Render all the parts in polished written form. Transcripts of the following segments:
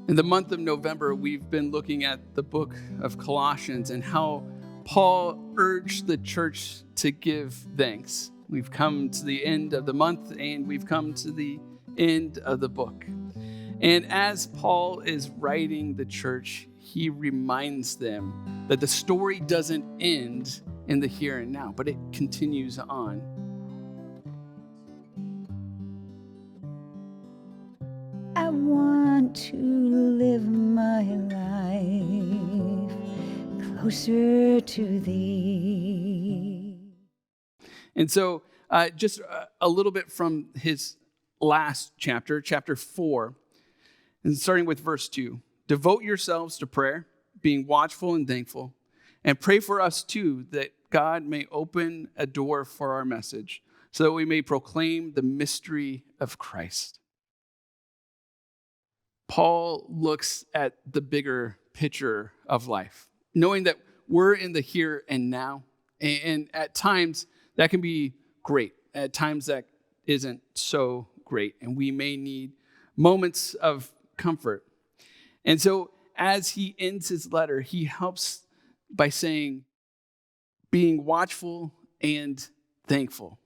In the month of November, we've been looking at the book of Colossians and how Paul urged the church to give thanks. We've come to the end of the month and we've come to the end of the book. And as Paul is writing the church, he reminds them that the story doesn't end in the here and now, but it continues on. I want to live my life closer to thee. And so just a little bit from his last chapter, chapter 4, and starting with verse 2. Devote yourselves to prayer, being watchful and thankful, and pray for us too, that God may open a door for our message, so that we may proclaim the mystery of Christ. Paul looks at the bigger picture of life, knowing that we're in the here and now. And at times that can be great. At times that isn't so great. And we may need moments of comfort. And so as he ends his letter, he helps by saying, being watchful and thankful.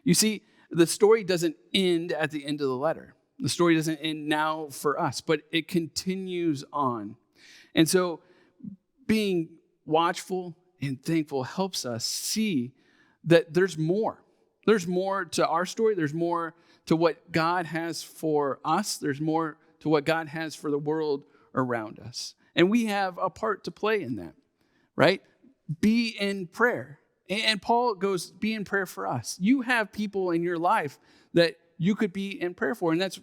You see, the story doesn't end at the end of the letter. The story doesn't end now for us, but it continues on. And so being watchful and thankful helps us see that there's more. There's more to our story. There's more to what God has for us. There's more to what God has for the world around us. And we have a part to play in that, right? Be in prayer. And Paul goes, be in prayer for us. You have people in your life that you could be in prayer for. And that's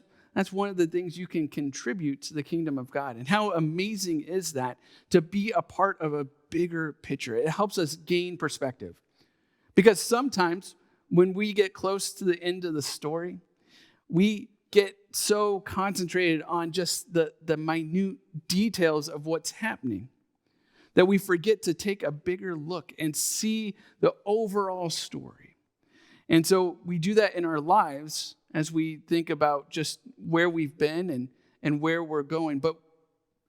one of the things you can contribute to the kingdom of God. And how amazing is that to be a part of a bigger picture? It helps us gain perspective. Because sometimes when we get close to the end of the story, we get so concentrated on just the minute details of what's happening that we forget to take a bigger look and see the overall story. And so we do that in our lives as we think about just where we've been and where we're going. But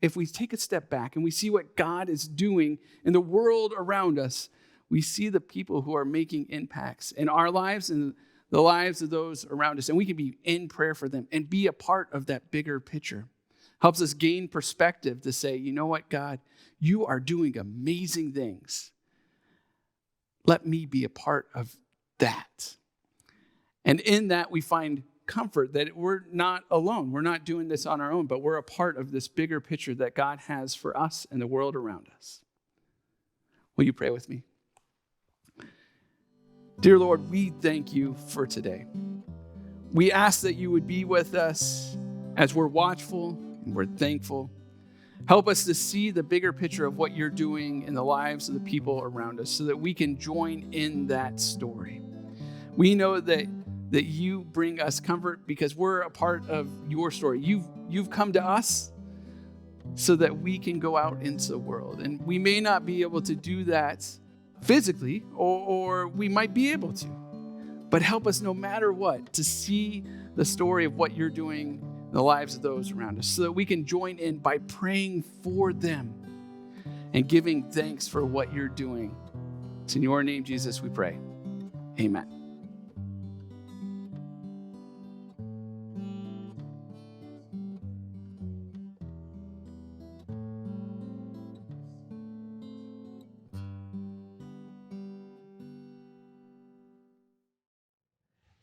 if we take a step back and we see what God is doing in the world around us, we see the people who are making impacts in our lives and the lives of those around us. And we can be in prayer for them and be a part of that bigger picture. Helps us gain perspective to say, you know what, God, you are doing amazing things. Let me be a part of that. And in that, we find comfort that we're not alone. We're not doing this on our own, but we're a part of this bigger picture that God has for us and the world around us. Will you pray with me? Dear Lord, we thank you for today. We ask that you would be with us as we're watchful and we're thankful. Help us to see the bigger picture of what you're doing in the lives of the people around us so that we can join in that story. We know that you bring us comfort because we're a part of your story. You've come to us so that we can go out into the world. And we may not be able to do that physically, or we might be able to. But help us no matter what to see the story of what you're doing in the lives of those around us so that we can join in by praying for them and giving thanks for what you're doing. It's in your name, Jesus, we pray. Amen.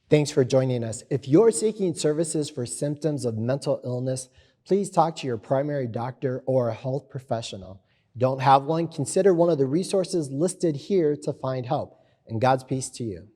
Thanks for joining us. If you're seeking services for symptoms of mental illness, please talk to your primary doctor or a health professional. Don't have one? Consider one of the resources listed here to find help. And God's peace to you.